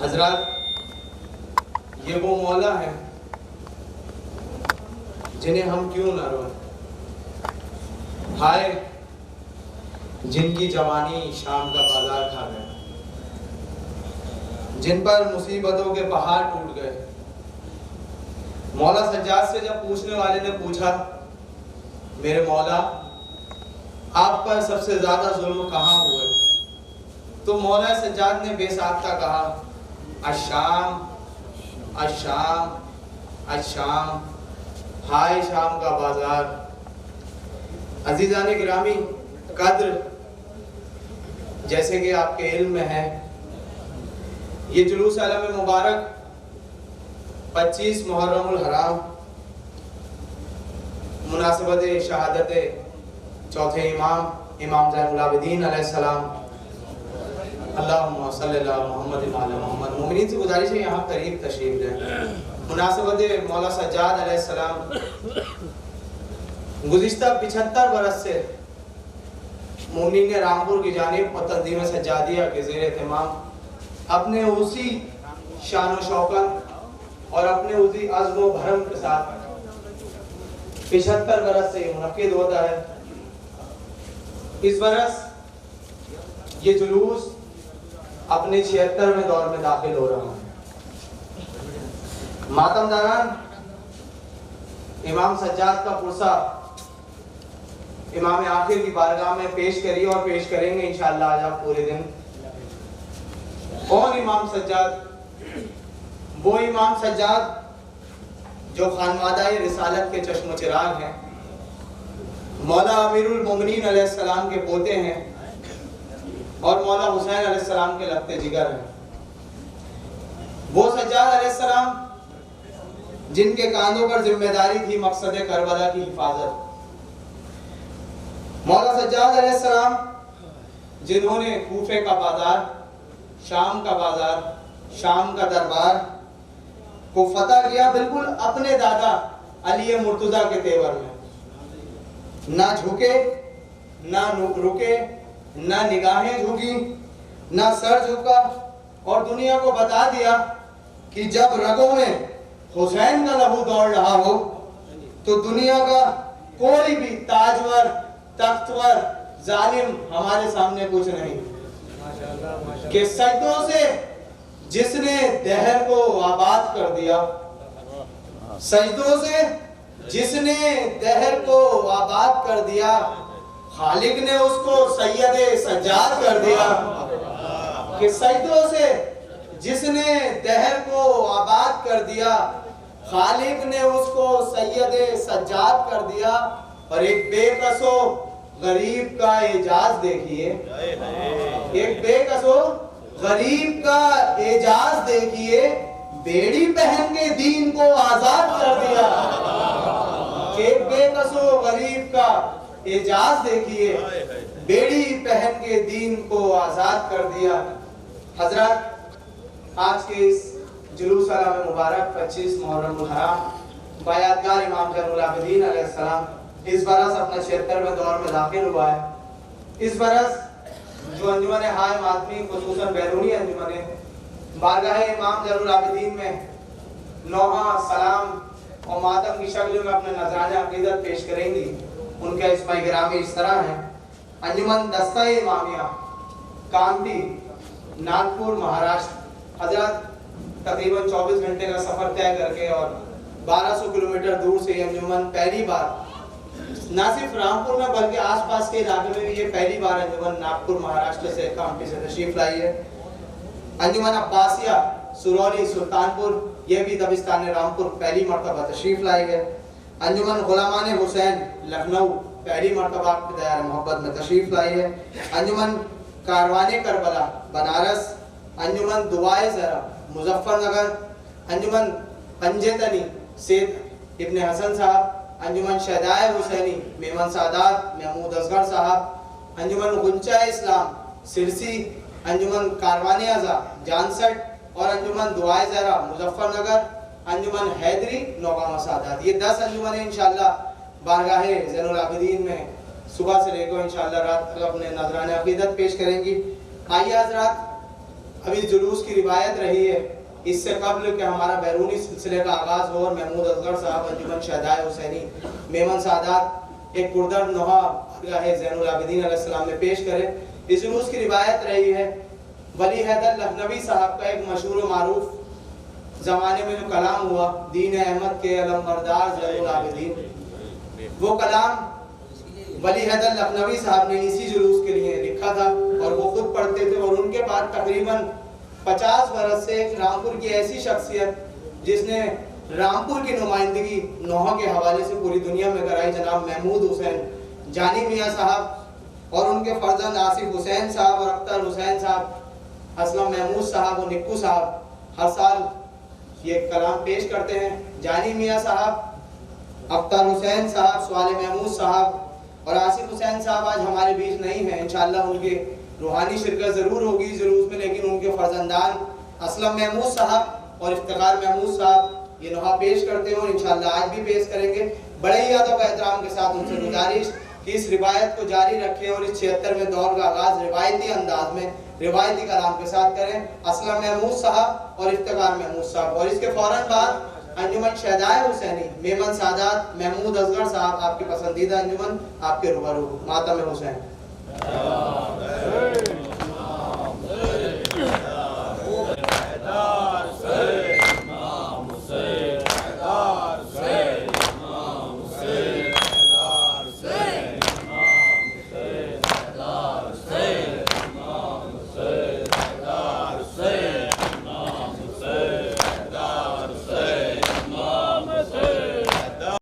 حضرات، یہ وہ مولا ہیں جنہیں ہم کیوں نہ روئیں. ہائے جن کی جوانی شام کا بازار کھا گئے، جن پر مصیبتوں کے پہاڑ ٹوٹ گئے. مولا سجاد سے جب پوچھنے والے نے پوچھا میرے مولا آپ پر سب سے زیادہ ظلم کہاں ہوئے، تو مولا سجاد نے بے ساختہ کہا الشام الشام الشام. ہائے شام کا بازار. عزیزان گرامی قدر، جیسے کہ آپ کے علم میں ہے، یہ جلوس علم مبارک 25 محرم الحرام مناسبت شہادت چوتھے امام زین العابدین علیہ السلام، اللہم صلی اللہ محمد وعلی محمد. مومنین سے گزارش ہے یہاں قریب تشریف لیں. مناسبت مولا سجاد علیہ السلام گزشتہ 75 برس سے مومنین رامپور کی جانب اور تنظیم سجادیہ کے زیر اہتمام اپنے اسی شان و شوکت اور اپنے اسی عزم و بھرم کے ساتھ 75 برس سے منعقد ہوتا ہے. اس برس یہ جلوس اپنے 76ویں دور میں داخل ہو رہا ہے. ماتم داران امام سجاد کا پرسہ امام آخر کی بارگاہ میں پیش کری اور پیش کریں گے انشاءاللہ آج آپ پورے دن. کون امام سجاد؟ وہ امام سجاد جو خانوادہ رسالت کے چشم و چراغ ہیں، مولا امیر المومنین علیہ السلام کے پوتے ہیں اور مولا حسین علیہ السلام کے لگتے جگر ہیں. وہ سجاد علیہ السلام جن کے کاندھوں پر ذمہ داری تھی مقصد کربلا کی حفاظت. مولا سجاد علیہ السلام جنہوں نے کوفے کا بازار، شام کا بازار، شام کا دربار کو فتح کیا بالکل اپنے دادا علی مرتضیٰ کے تیور میں. نہ جھکے، نہ رکے، نہ نگاہیں جھکی، نہ سر جھکا، اور دنیا کو بتا دیا کہ جب رگوں میں حسین کا لہو دوڑ رہا ہو تو دنیا کا کوئی بھی تاجور، تختور، ظالم ہمارے سامنے کچھ نہیں. کہ سجدوں سے جس نے دہر کو آباد کر دیا، سجدوں سے جس نے دہر کو آباد کر دیا، خالق نے اس کو سید سجاد کر دیا. کہ سجدوں سے جس نے دہر کو آباد کر دیا، خالق نے اس کو سید سجاد کر دیا. اور ایک بے کس و غریب کا اعجاز دیکھیے، ایک بے کس و غریب کا اعجاز دیکھیے، بیڑی پہن کے دین کو آزاد کر دیا. ایک بے کس و غریب کا اعجاز دیکھیے، بیڑی پہن کے دین کو آزاد کر دیا. حضرات، آج کے اس جلوس علم مبارک 25 محرم الحرام بایادگار امام زین العابدین علیہ السلام اس برس اپنا 76ویں دور میں داخل ہوا ہے. اس برس جو انجمن ہائے ماتمی خصوصاً بیرونی انجمنیں بارگاہ امام زین العابدین میں نوحہ، سلام اور ماتم کی شکل میں اپنے نذرانہ عقیدت پیش کریں گی، ان کے اسماء گرامی اس طرح ہیں: انجمن دستہ امامیہ، کانتی، ناگپور، مہاراشٹر. حضرات، تقریباً 24 گھنٹے کا سفر طے کر کے اور 1200 کلومیٹر دور سے یہ انجمن پہلی بار نہ صرف رامپور میں بلکہ آس پاس کے علاقے میں بھی یہ پہلی بار انجمن ناگپور، مہاراشٹر سے کانتی سے تشریف لائی ہے. انجمن عباسیہ، سرولی، سلطانپور، یہ بھی دبستان رامپور پہلی مرتبہ تشریف لائی ہے. انجمن غلامان حسین، لکھنؤ، پہلی مرتبہ دیار محبت میں تشریف لائی ہے. انجمن کاروان کربلا، بنارس. انجمن دعائے زرع، مظفر نگر. انجمن پنجتنی، سید ابن حسن صاحب. انجمن شہدائے حسینی، میمن سادات، محمود اصغر صاحب. انجمن غنچہ اسلام، سرسی. انجمن کاروان ازا، جانسٹ. اور انجمن دعائے زہرا، مظفر نگر. انجمن حیدری، نوگام سادات. یہ 10 انجمنیں انشاءاللہ بارگاہ زین العابدین میں صبح سے لے کر انشاءاللہ رات تک اپنے نذرانہ عقیدت پیش کریں گی. آئیے حضرات، ابھی جلوس کی روایت رہی ہے اس سے قبل کہ ہمارا بیرونی سلسلے کا آغاز ہو اور محمود اصغر صاحب انجمن شہدائے حسینی میمن سعادات ایک کردر نوحہ بارگاہ زین العابدین علیہ السلام میں پیش کرے. اس جلوس کی روایت رہی ہے ولی حیدر لکھنوی صاحب کا ایک مشہور و معروف زمانے میں جو کلام ہوا دین احمد کے علم بردار زین العابدین، وہ کلام ولی حیدر لکھنوی صاحب نے اسی جلوس کے لیے لکھا تھا اور وہ خود پڑھتے تھے. اور ان کے بعد تقریباً 50 برس سے ایک رامپور کی ایسی شخصیت جس نے رامپور کی نمائندگی نوحہ کے حوالے سے پوری دنیا میں کرائی، جناب محمود حسین جانی میاں صاحب اور ان کے فرزند آصف حسین صاحب اور اختر حسین صاحب، اسلم محمود صاحب اور نکو صاحب ہر سال یہ کلام پیش کرتے ہیں. جانی میاں صاحب، اختر حسین صاحب، صالح محمود صاحب اور آصف حسین صاحب آج ہمارے بیچ نہیں ہیں. انشاءاللہ ان کے روحانی شرکت ضرور ہوگی جلوس میں، لیکن ان کے فرزندان اسلم محمود صاحب اور افتخار محمود صاحب یہ نوحہ پیش کرتے ہیں اور انشاءاللہ آج بھی پیش کریں گے. بڑے ہی ادب و احترام کے ساتھ ان سے گزارش کہ اس روایت کو جاری رکھیں اور اس 76ویں دور کا آغاز روایتی انداز میں روایتی کلام کے ساتھ کریں. اسلم محمود صاحب اور افتخار محمود صاحب، اور اس کے فوراً بعد انجمن شہدائے حسینی میمن سعادات محمود اصغر صاحب، آپ کے پسندیدہ انجمن آپ کے روبرو ماتم حسین.